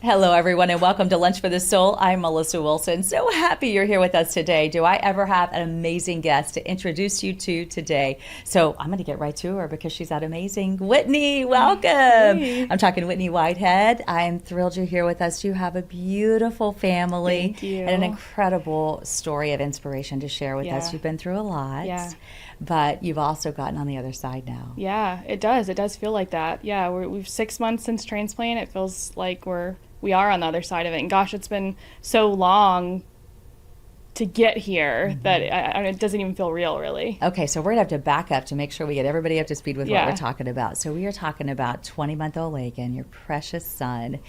Hello, everyone, and welcome to Lunch for the Soul. I'm Melissa Wilson. So happy you're here with us today. Do I ever have an amazing guest to introduce you to today? So I'm going to get right to her because she's that amazing. Whitney, welcome. Hey. I'm talking Whitney Whitehead. I'm thrilled you're here with us. You have a beautiful family Thank you. and an incredible story of inspiration to share with us. Yeah. You've been through a lot, Yeah. but you've also gotten on the other side now. Yeah, it does. It does feel like that. Yeah, we've 6 months since transplant. It feels like we are on the other side of it. And gosh, it's been so long to get here that it doesn't even feel real, really. Okay, so we're going to have to back up to make sure we get everybody up to speed with what Yeah. we're talking about. So we are talking about 20-month-old Lagan, your precious son.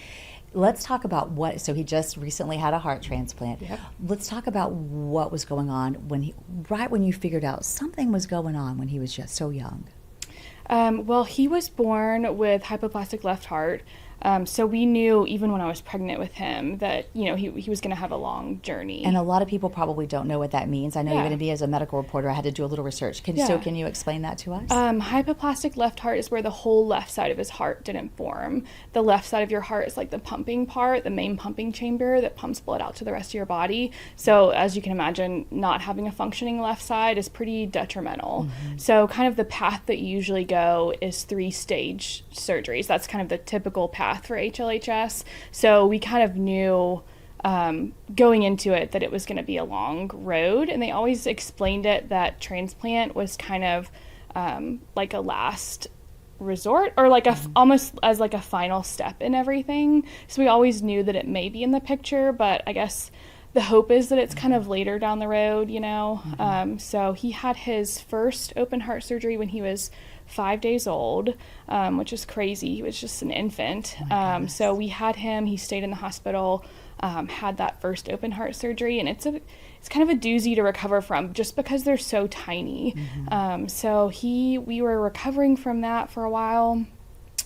Let's talk about so he just recently had a heart transplant. Yep. Let's talk about what was going on right when you figured out something was going on when he was just so young. Well, he was born with hypoplastic left heart. So we knew even when I was pregnant with him that, he was going to have a long journey. And a lot of people probably don't know what that means. I know Yeah. even me as a medical reporter, I had to do a little research. Can you explain that to us? Hypoplastic left heart is where the whole left side of his heart didn't form. The left side of your heart is like the pumping part, the main pumping chamber that pumps blood out to the rest of your body. So as you can imagine, not having a functioning left side is pretty detrimental. So kind of the path that you usually go is 3-stage surgeries. That's kind of the typical path for HLHS. So we kind of knew going into it that it was going to be a long road, and they always explained it that transplant was kind of like a last resort, or like almost as like a final step in everything. So we always knew that it may be in the picture, but I guess the hope is that it's kind of later down the road, So he had his first open heart surgery when he was 5 days old, which is crazy. He was just an infant. So we had him. He stayed in the hospital, had that first open heart surgery, and it's kind of a doozy to recover from just because they're so tiny. So we were recovering from that for a while.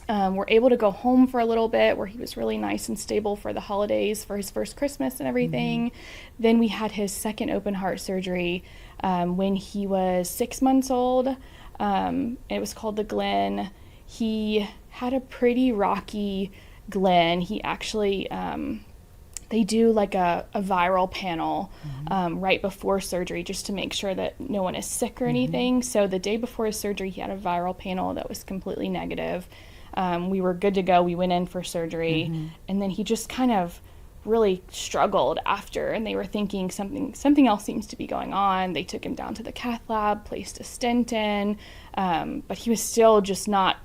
We're able to go home for a little bit where he was really nice and stable for the holidays, for his first Christmas and everything. Then we had his second open heart surgery when he was 6 months old. It was called the Glen. He had a pretty rocky Glen. He actually, they do like a viral panel right before surgery just to make sure that no one is sick or anything. So the day before his surgery, he had a viral panel that was completely negative. We were good to go. We went in for surgery, and then he just kind of really struggled after, and they were thinking something else seems to be going on. They took him down to the cath lab, placed a stent in, but he was still just not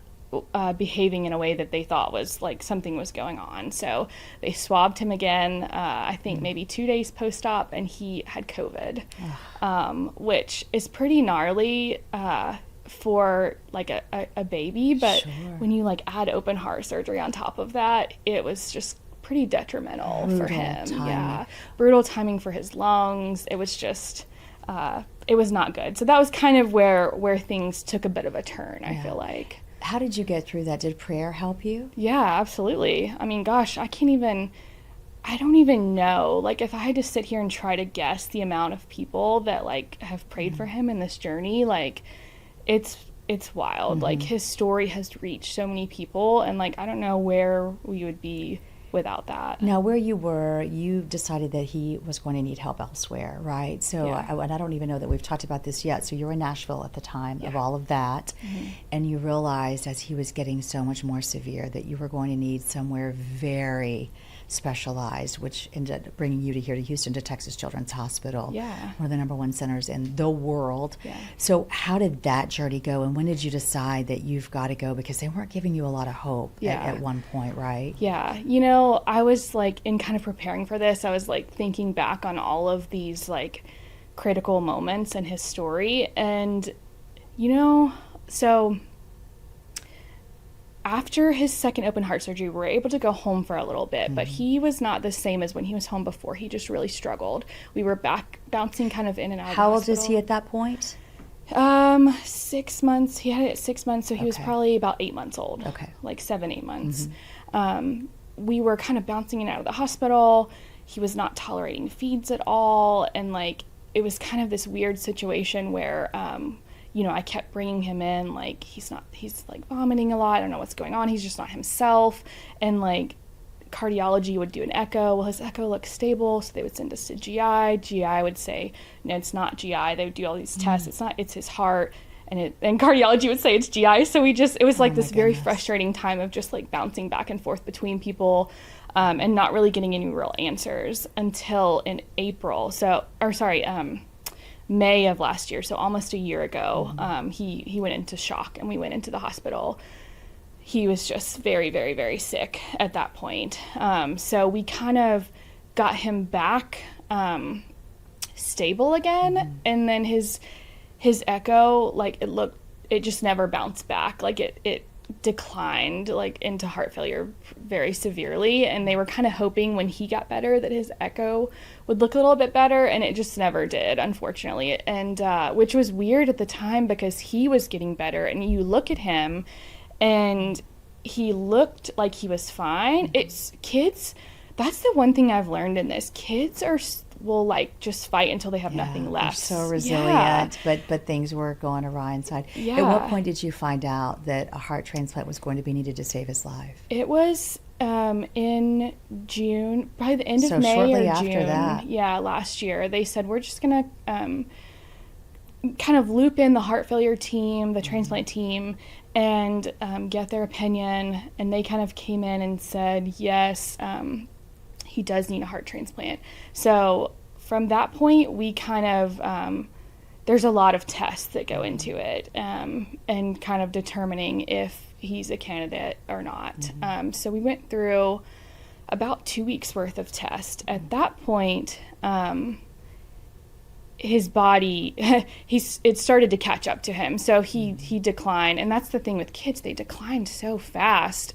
behaving in a way that they thought was like something was going on. So they swabbed him again, I think maybe 2 days post-op, and he had COVID, which is pretty gnarly for like a baby, but Sure. when you like add open heart surgery on top of that, it was just pretty detrimental for Brutal him. timing. Yeah, brutal timing for his lungs. It was just it was not good. So that was kind of where things took a bit of a turn, I feel like. How did you get through that? Did prayer help you? Yeah, absolutely. I mean, gosh, I don't even know. Like, if I had to sit here and try to guess the amount of people that like have prayed for him in this journey, like it's wild. Like, his story has reached so many people, and like I don't know where we would be without that. Now, where you were, you decided that he was going to need help elsewhere, right? So, Yeah. and I don't even know that we've talked about this yet. So you were in Nashville at the time of Yeah. all of that, and you realized as he was getting so much more severe that you were going to need somewhere very specialized, which ended up bringing you to Houston, to Texas Children's Hospital, Yeah. one of the #1 centers in the world. Yeah. So how did that journey go, and when did you decide that you've got to go? Because they weren't giving you a lot of hope Yeah. at one point, right? Yeah, I was like, in kind of preparing for this, I was like thinking back on all of these like critical moments in his story, and so after his second open heart surgery, we were able to go home for a little bit, but he was not the same as when he was home before. He just really struggled. We were back bouncing kind of in and out of the How old is he hospital. at that point? 6 months. He had it at 6 months, so he was Okay. probably about 8 months old. Okay. Like 7, 8 months. We were kind of bouncing in and out of the hospital. He was not tolerating feeds at all, and like it was kind of this weird situation where I kept bringing him in, like he's like vomiting a lot. I don't know what's going on. He's just not himself, and like cardiology would do an echo. Well, his echo looked stable, so they would send us to GI. GI would say, no, it's not GI. They would do all these tests. It's not, it's his heart. And cardiology would say it's GI. So it was like this very frustrating time of just like bouncing back and forth between people, and not really getting any real answers until in May of last year. So almost a year ago, he went into shock and we went into the hospital. He was just very, very, very sick at that point. So we kind of got him back stable again. And then his echo, like it just never bounced back. Like it declined like into heart failure very severely. And they were kind of hoping when he got better that his echo would look a little bit better. And it just never did, unfortunately. And which was weird at the time because he was getting better. And you look at him and he looked like he was fine. It's kids. That's the one thing I've learned in this. Kids will like just fight until they have nothing left. They're so resilient, but things were going awry inside. Yeah. At what point did you find out that a heart transplant was going to be needed to save his life? It was in June, probably the end of May shortly or after June. that. Yeah, last year. They said, we're just going to kind of loop in the heart failure team, the transplant team, and get their opinion. And they kind of came in and said, yes, he does need a heart transplant. So from that point, we kind of, there's a lot of tests that go into it, and kind of determining if he's a candidate or not. So we went through about 2 weeks worth of tests. At that point, his body, it started to catch up to him. So he declined. And that's the thing with kids, they declined so fast.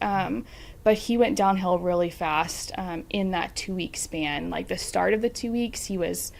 But he went downhill really fast in that 2 week span. Like the start of the 2 weeks, he was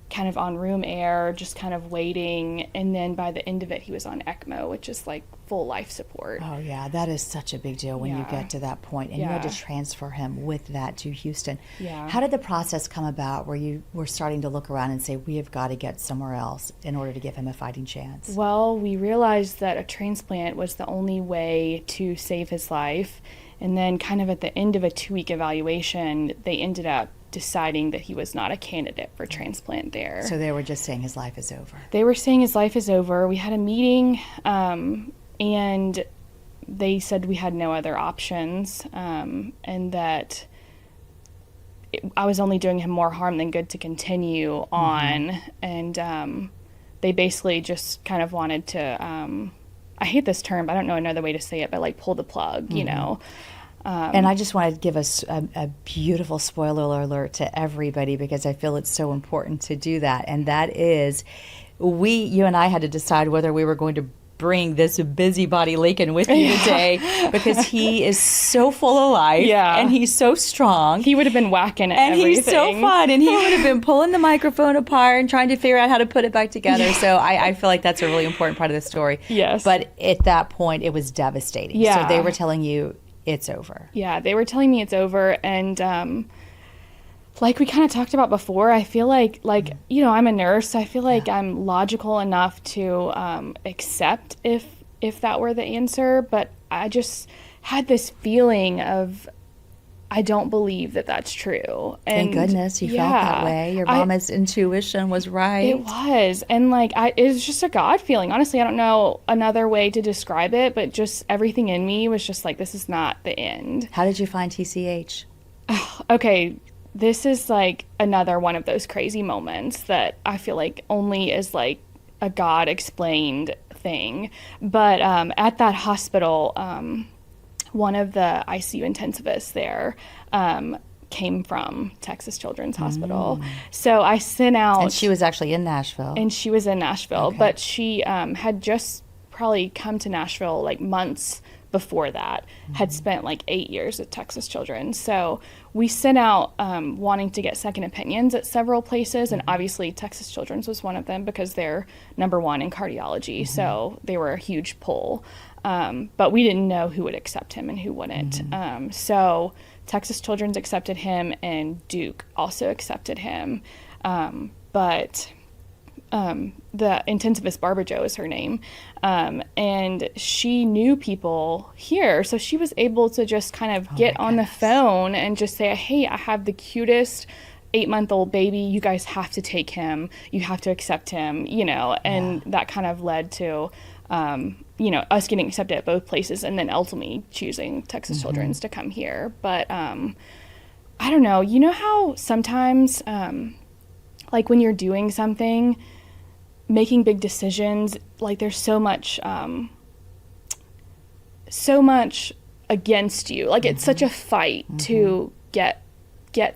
kind of on room air, just kind of waiting. And then by the end of it, he was on ECMO, which is like full life support. Oh, yeah. That is such a big deal when you get to that point. And you had to transfer him with that to Houston. Yeah. How did the process come about where you were starting to look around and say, we have got to get somewhere else in order to give him a fighting chance? Well, we realized that a transplant was the only way to save his life. And then kind of at the end of a 2 week evaluation, they ended up deciding that he was not a candidate for transplant there. So they were just saying his life is over. They were saying his life is over. We had a meeting, and they said we had no other options, and that I was only doing him more harm than good to continue on. And they basically just kind of wanted to, I hate this term, but I don't know another way to say it, but like pull the plug, you know. And I just want to give us a beautiful spoiler alert to everybody because I feel it's so important to do that. And that is, you and I had to decide whether we were going to bring this busybody Lincoln with you today because he is so full of life and he's so strong. He would have been whacking at everything. He's so fun. And he would have been pulling the microphone apart and trying to figure out how to put it back together. So I feel like that's a really important part of the story. Yes. But at that point, it was devastating. Yeah. So they were telling you, it's over. Yeah, they were telling me it's over. And like we kind of talked about before, I feel like you know, I'm a nurse. So I feel like I'm logical enough to accept if that were the answer. But I just had this feeling of, I don't believe that that's true. And thank goodness you felt that way. Your mama's intuition was right. It was. And like, it was just a God feeling. Honestly, I don't know another way to describe it, but just everything in me was just like, this is not the end. How did you find TCH? Okay, this is like another one of those crazy moments that I feel like only is like a God explained thing. But at that hospital, one of the ICU intensivists there came from Texas Children's Hospital. So I sent out... And she was actually in Nashville. And she was in Nashville. Okay. But she had just probably come to Nashville like months before that, had spent like 8 years at Texas Children's. So we sent out wanting to get second opinions at several places. And obviously Texas Children's was one of them because they're number one in cardiology. So they were a huge pull. But we didn't know who would accept him and who wouldn't. So Texas Children's accepted him and Duke also accepted him. But the intensivist, Barbara Joe is her name, and she knew people here, so she was able to just kind of get on the phone and just say, hey, I have the cutest 8-month-old baby, you guys have to take him, you have to accept him, and that kind of led to us getting accepted at both places, and then ultimately choosing Texas Children's to come here. But I don't know, how sometimes like when you're doing something, making big decisions, like there's so much against you, like it's such a fight to get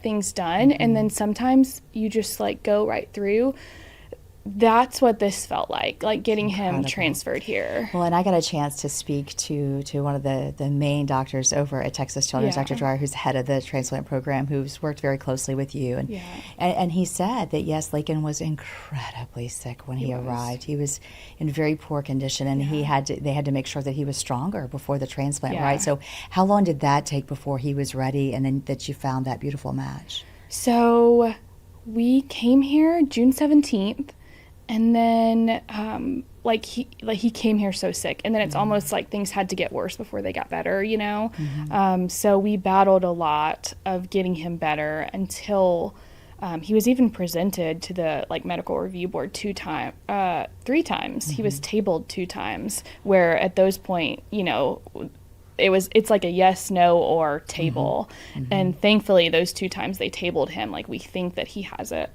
things done, and then sometimes you just like go right through. That's what this felt like getting him transferred here. Well, and I got a chance to speak to one of the main doctors over at Texas Children's, Dr. Dreyer, who's the head of the transplant program, who's worked very closely with you. And he said that, yes, Lakin was incredibly sick when he arrived. He was in very poor condition, and they had to make sure that he was stronger before the transplant, right? So how long did that take before he was ready, and then that you found that beautiful match? So we came here June 17th. And then, he came here so sick, and then it's almost like things had to get worse before they got better, So we battled a lot of getting him better until he was even presented to the medical review board 3 times. He was tabled 2 times, where at those point, it's like a yes, no, or table. And thankfully, those 2 times they tabled him. We think that he has a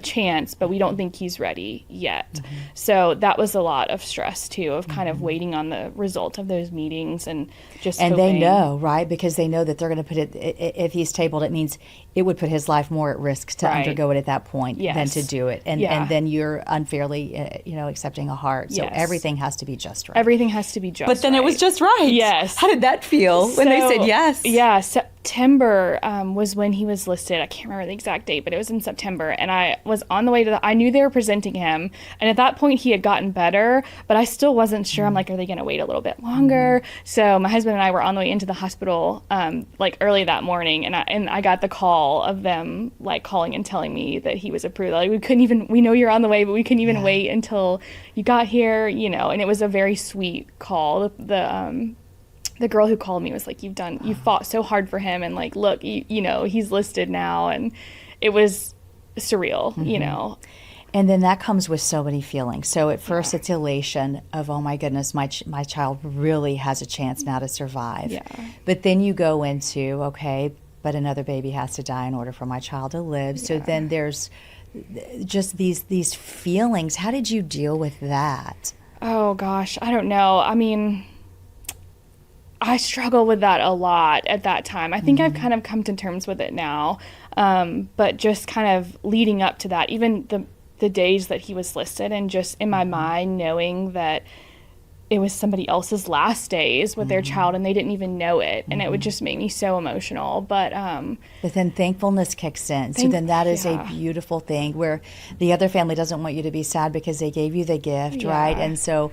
chance, but we don't think he's ready yet. So that was a lot of stress too, of kind of waiting on the result of those meetings and just hoping. They know, right? Because they know that they're going to put it, if he's tabled, it means it would put his life more at risk to undergo it at that point than to do it. And then you're unfairly, accepting a heart. So everything has to be just right. Everything has to be just right. But then it was just right. Yes. How did that feel when they said yes? Yeah, September was when he was listed. I can't remember the exact date, but it was in September. And I was on the way to I knew they were presenting him. And at that point, he had gotten better, but I still wasn't sure. I'm like, are they going to wait a little bit longer? So my husband and I were on the way into the hospital early that morning. And I got the call of them calling and telling me that he was approved. We know you're on the way, but we couldn't even wait until you got here, and it was a very sweet call. The girl who called me was like, you fought so hard for him, and look, he's listed now. And it was surreal, And then that comes with so many feelings. So at first it's elation of, oh my goodness, my child really has a chance now to survive. Yeah. But then you go into, okay, but another baby has to die in order for my child to live. So then there's just these feelings. How did you deal with that? Oh gosh, I don't know. I mean, I struggled with that a lot at that time. I think I've kind of come to terms with it now. But just kind of leading up to that, even the days that he was listed, and just in my mind knowing that it was somebody else's last days with their child, and they didn't even know it. And it would just make me so emotional. But then thankfulness kicks in. So then that is a beautiful thing, where the other family doesn't want you to be sad because they gave you the gift, right? And so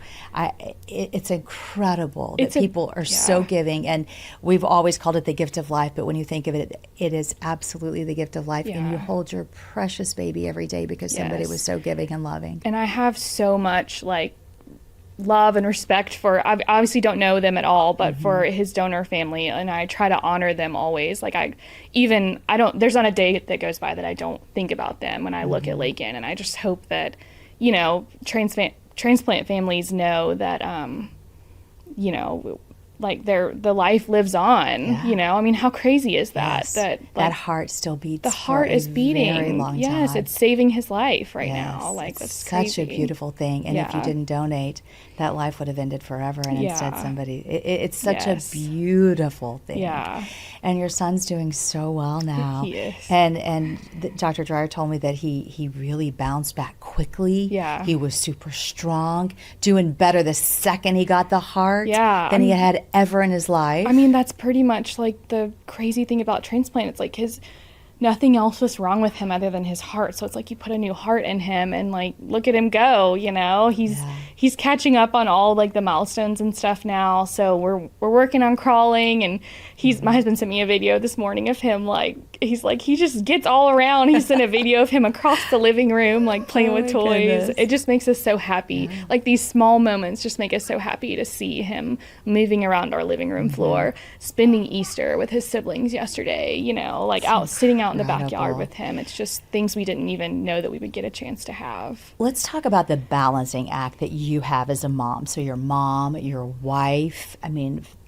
it's incredible that people are so giving. And we've always called it the gift of life, but when you think of it, it is absolutely the gift of life. And you hold your precious baby every day because somebody was so giving and loving. And I have so much love and respect for, I obviously don't know them at all, but for his donor family, and I try to honor them always. There's not a day that goes by that I don't think about them when I look at Lakin, and I just hope that, transplant families know that, the life lives on, I mean, how crazy is that? Yes. That heart still beats. The heart is beating. Very long time. Yes, it's saving his life right now. That's such crazy. a beautiful thing. And if you didn't donate, that life would have ended forever. And instead somebody, it's such a beautiful thing. Yeah. And your son's doing so well now. He is. And Dr. Dreyer told me that he really bounced back quickly. Yeah. He was super strong, doing better the second he got the heart than he had ever in his life. I mean, that's pretty much the crazy thing about transplant. It's nothing else was wrong with him other than his heart. So it's you put a new heart in him, and look at him go, he's catching up on all like the milestones and stuff now. So we're working on crawling, and my husband sent me a video this morning of him he just gets all around. He sent a video of him across the living room like playing with toys. Goodness. It just makes us so happy. Like these small moments just make us so happy to see him moving around our living room floor, spending Easter with his siblings yesterday, sitting out in the backyard with him. It's just things we didn't even know that we would get a chance to have. Let's talk about the balancing act that you have as a mom. So your mom, your wife,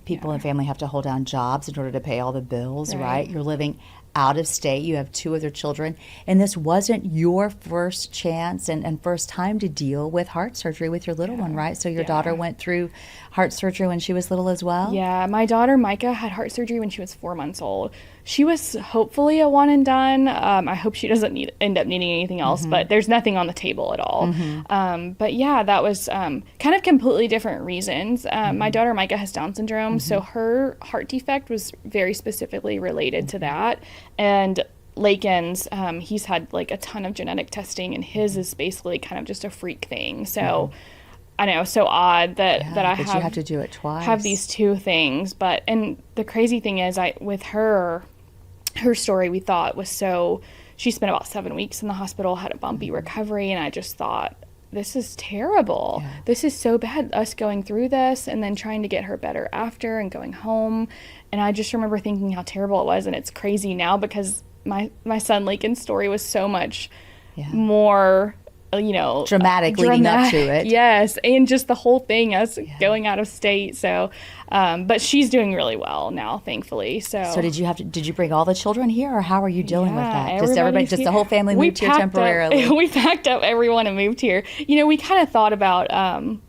people and family have to hold down jobs in order to pay all the bills, right? You're living out of state. You have 2 other children. And this wasn't your first chance and first time to deal with heart surgery with your little one, right? So your daughter went through heart surgery when she was little as well? Yeah, my daughter Micah had heart surgery when she was 4 months old. She was hopefully a one and done. I hope she doesn't end up needing anything else, but there's nothing on the table at all. But yeah, that was kind of completely different reasons. My daughter Micah has Down syndrome, so her heart defect was very specifically related to that. And Lakin's, he's had like a ton of genetic testing, and his is basically kind of just a freak thing. So I know, so odd that you have to do it twice. Have these 2 things, and the crazy thing is, with her story we thought was she spent about 7 weeks in the hospital, had a bumpy recovery, and I just thought, this is terrible. Yeah. This is so bad, us going through this and then trying to get her better after and going home. And I just remember thinking how terrible it was, and it's crazy now because my son Lakin's story was so much more dramatic leading up to it. Yes, and just the whole thing, us going out of state. So, but she's doing really well now, thankfully. So did you bring all the children here, or how are you dealing with that? Just the whole family moved here temporarily? We packed up everyone and moved here. We kind of thought about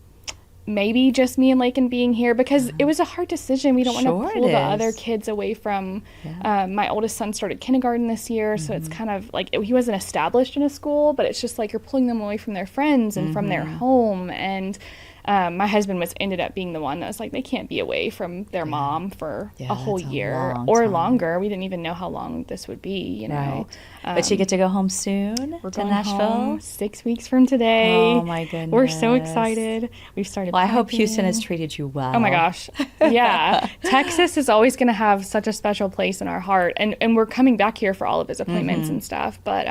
maybe just me and Lakin being here, because it was a hard decision. We don't want to pull the other kids away from, my oldest son started kindergarten this year, so it's kind of like he wasn't established in a school, but it's just like you're pulling them away from their friends and from their home. And my husband ended up being the one that was like, they can't be away from their mom for a whole year or longer. We didn't even know how long this would be, Right. But you get to go home soon to Nashville? Home 6 weeks from today. Oh, my goodness. We're so excited. We've started I hope Houston has treated you well. Oh, my gosh. Yeah. Texas is always going to have such a special place in our heart. And we're coming back here for all of his appointments and stuff. But,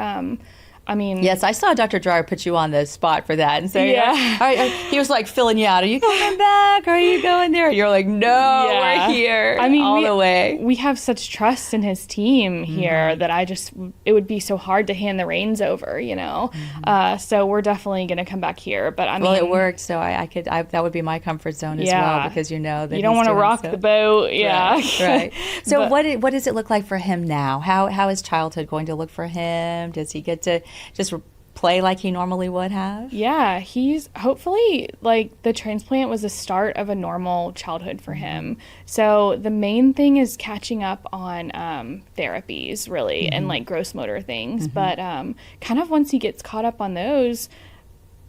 yes, I saw Dr. Dreyer put you on the spot for that and say, he was like filling you out. Are you coming back? Are you going there? You're like, no, we're here all the way. We have such trust in his team here that it would be so hard to hand the reins over, So we're definitely going to come back here. But well, it worked, so that would be my comfort zone as well, because that you don't want to rock the boat. Yeah. Right. So what does it look like for him now? How is childhood going to look for him? Does he get to just play like he normally would have? Yeah, he's hopefully, the transplant was the start of a normal childhood for him. So the main thing is catching up on therapies, really, and gross motor things. But kind of once he gets caught up on those,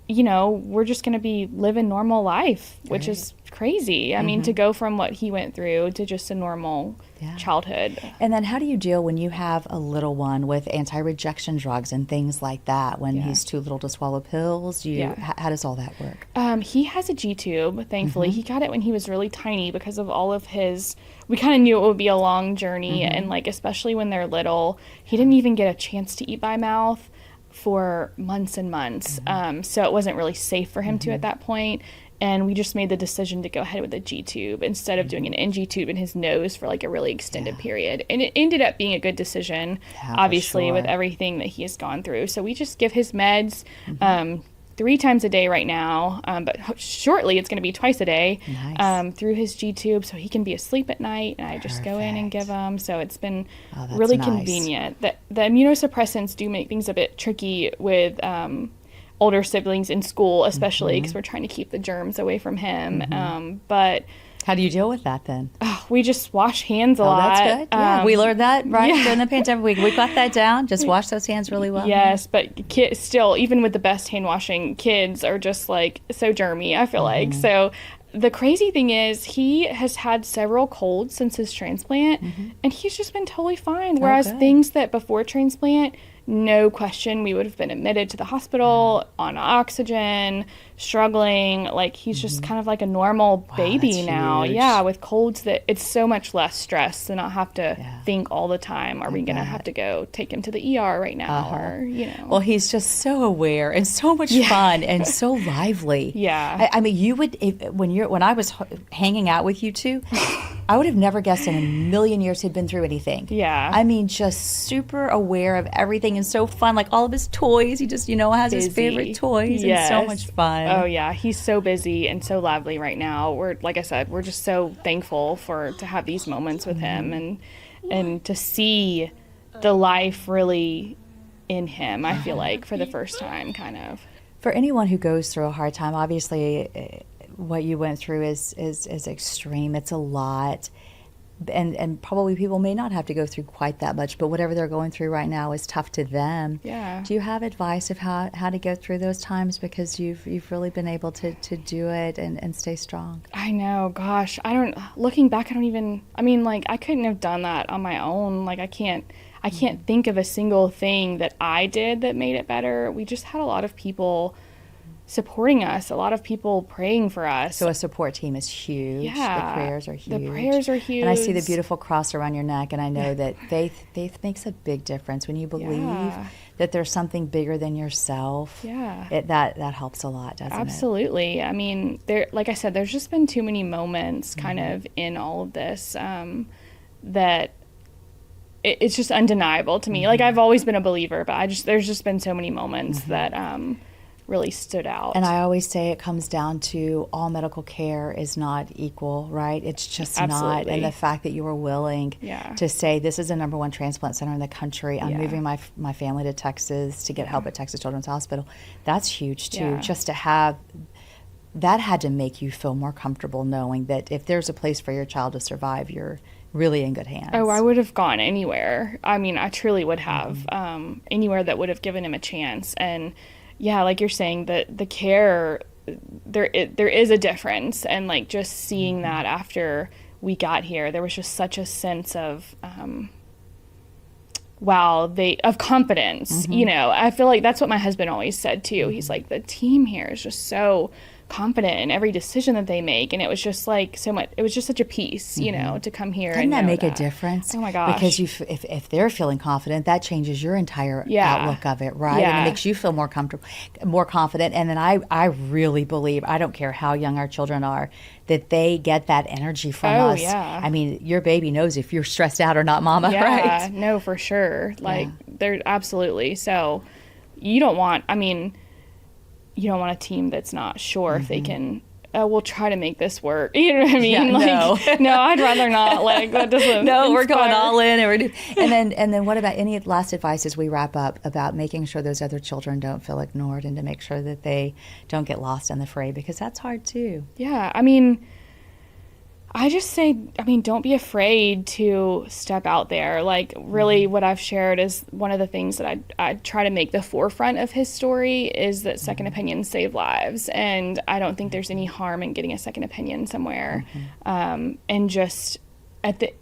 we're just going to be living normal life, which is crazy. I mean, to go from what he went through to just a normal childhood. And then how do you deal when you have a little one with anti-rejection drugs and things like that, when he's too little to swallow pills? How does all that work? He has a G-tube, thankfully. He got it when he was really tiny because of all of his... We kind of knew it would be a long journey, and especially when they're little, he didn't even get a chance to eat by mouth for months and months. So it wasn't really safe for him to at that point. And we just made the decision to go ahead with a G-tube instead of doing an NG tube in his nose for a really extended period. And it ended up being a good decision, obviously, with everything that he has gone through. So we just give his meds 3 times a day right now, but shortly it's going to be twice a day through his G-tube, so he can be asleep at night, and I just go in and give him. So it's been really convenient. The immunosuppressants do make things a bit tricky with older siblings in school, especially because we're trying to keep the germs away from him. But how do you deal with that then? We just wash hands a lot. That's good. We learned that during the pandemic. We got that down. Just wash those hands really well. Yes, but still, even with the best hand washing, kids are just so germy, I feel like. So the crazy thing is he has had several colds since his transplant, and he's just been totally fine. Whereas things that before transplant, no question we would have been admitted to the hospital on oxygen, struggling. Like, he's just kind of like a normal baby that's now. huge. Yeah, with colds, that it's so much less stress to not have to think all the time, are we going to bet. have to go take him to the ER right now? Or, you know. Well, he's just so aware and so much fun and so lively. Yeah. I mean, you would when I was hanging out with you two, I would have never guessed in a million years he'd been through anything. Yeah. I mean, just super aware of everything and so fun. Like all of his toys, he just has his favorite toys and so much fun. Oh yeah, he's so busy and so lively right now. We're, like I said, we're just so thankful to have these moments with him and to see the life really in him. I feel like for the first time, kind of. For anyone who goes through a hard time, obviously, what you went through is extreme. It's a lot. And probably people may not have to go through quite that much, but whatever they're going through right now is tough to them. Yeah. Do you have advice of how to go through those times, because you've really been able to do it and stay strong? I know, gosh, looking back, I couldn't have done that on my own. Like, I can't think of a single thing that I did that made it better. We just had a lot of people supporting us, a lot of people praying for us. So a support team is huge. Yeah. The prayers are huge. The prayers are huge. And I see the beautiful cross around your neck, and I know that faith makes a big difference. When you believe that there's something bigger than yourself, that helps a lot, doesn't it? Absolutely. I mean, like I said, there's just been too many moments kind of in all of this that it's just undeniable to me. Like, I've always been a believer, but there's just been so many moments that really stood out. And I always say it comes down to all medical care is not equal, right? It's just not. And the fact that you were willing to say, this is the #1 transplant center in the country. I'm moving my family to Texas to get help at Texas Children's Hospital. That's huge too. Just to have that had to make you feel more comfortable knowing that if there's a place for your child to survive, you're really in good hands. Oh, I would have gone anywhere. I mean, I truly would have. Anywhere that would have given him a chance. And yeah, like you're saying, the care, there is a difference. And like just seeing that after we got here, there was just such a sense of of confidence. You know, I feel like that's what my husband always said too. He's like, the team here is just so confident in every decision that they make, and it was just like so much. It was just such a peace, you know, to come here. Doesn't and that know make a difference? Oh my gosh! Because if they're feeling confident, that changes your entire outlook of it, right? And it makes you feel more comfortable, more confident. And then I really believe, I don't care how young our children are, that they get that energy from us. Yeah. I mean, your baby knows if you're stressed out or not, Mama. Yeah, right? No, for sure. Like they're absolutely. So you don't want. I mean, you don't want a team that's not sure if they can. We'll try to make this work. You know what I mean? Yeah, no, I'd rather not. Like that doesn't. No, we're inspire. going all in, and then what about any last advice as we wrap up about making sure those other children don't feel ignored and to make sure that they don't get lost in the fray, because that's hard too. Yeah, I mean, I just say, don't be afraid to step out there. Like, really, what I've shared is one of the things that I try to make the forefront of his story is that second opinions save lives. And I don't think there's any harm in getting a second opinion somewhere. And just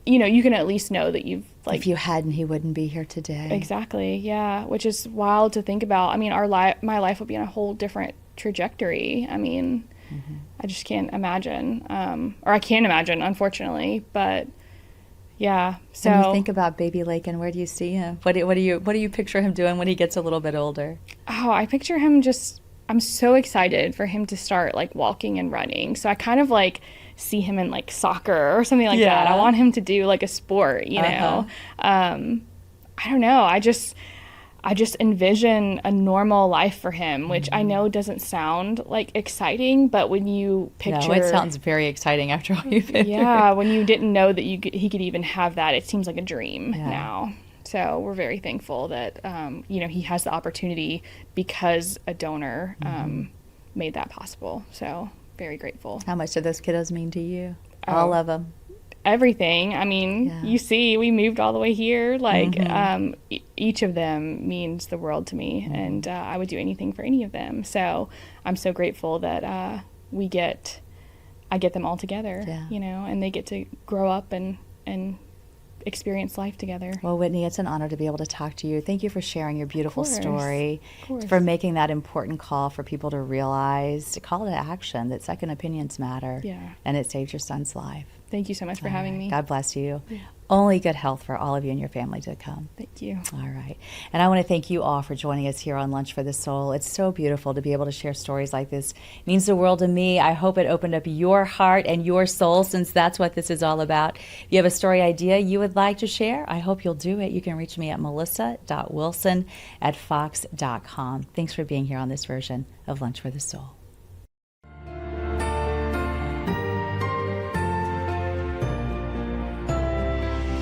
you can at least know that you've, like, if you hadn't, he wouldn't be here today. Exactly. Yeah. Which is wild to think about. I mean, my life would be on a whole different trajectory. I mean, I just can't imagine, or I can't imagine, unfortunately. But yeah, so when you think about baby Lakin, where do you see him? What do you picture him doing when he gets a little bit older? Oh, I picture him I'm so excited for him to start like walking and running. So I kind of like see him in like soccer or something like that. I want him to do like a sport, you know. I don't know. I just envision a normal life for him, which I know doesn't sound like exciting, but when you picture... No, it sounds very exciting after all you've been through. When you didn't know that he could even have that, it seems like a dream now. So we're very thankful that, he has the opportunity because a donor made that possible. So very grateful. How much do those kiddos mean to you? All of them? Everything. I mean, you see, we moved all the way here. Like, each of them means the world to me, and I would do anything for any of them. So I'm so grateful that I get them all together, and they get to grow up and experience life together. Well, Whitney, it's an honor to be able to talk to you. Thank you for sharing your beautiful course. story, Of course. for making that important call for people to realize, to call to action, that second opinions matter. Yeah. And it saved your son's life. Thank you so much for All having right. me. God bless you. Yeah. Only good health for all of you and your family to come. Thank you. All right. And I want to thank you all for joining us here on Lunch for the Soul. It's so beautiful to be able to share stories like this. It means the world to me. I hope it opened up your heart and your soul, since that's what this is all about. If you have a story idea you would like to share, I hope you'll do it. You can reach me at melissa.wilson@fox.com. Thanks for being here on this version of Lunch for the Soul.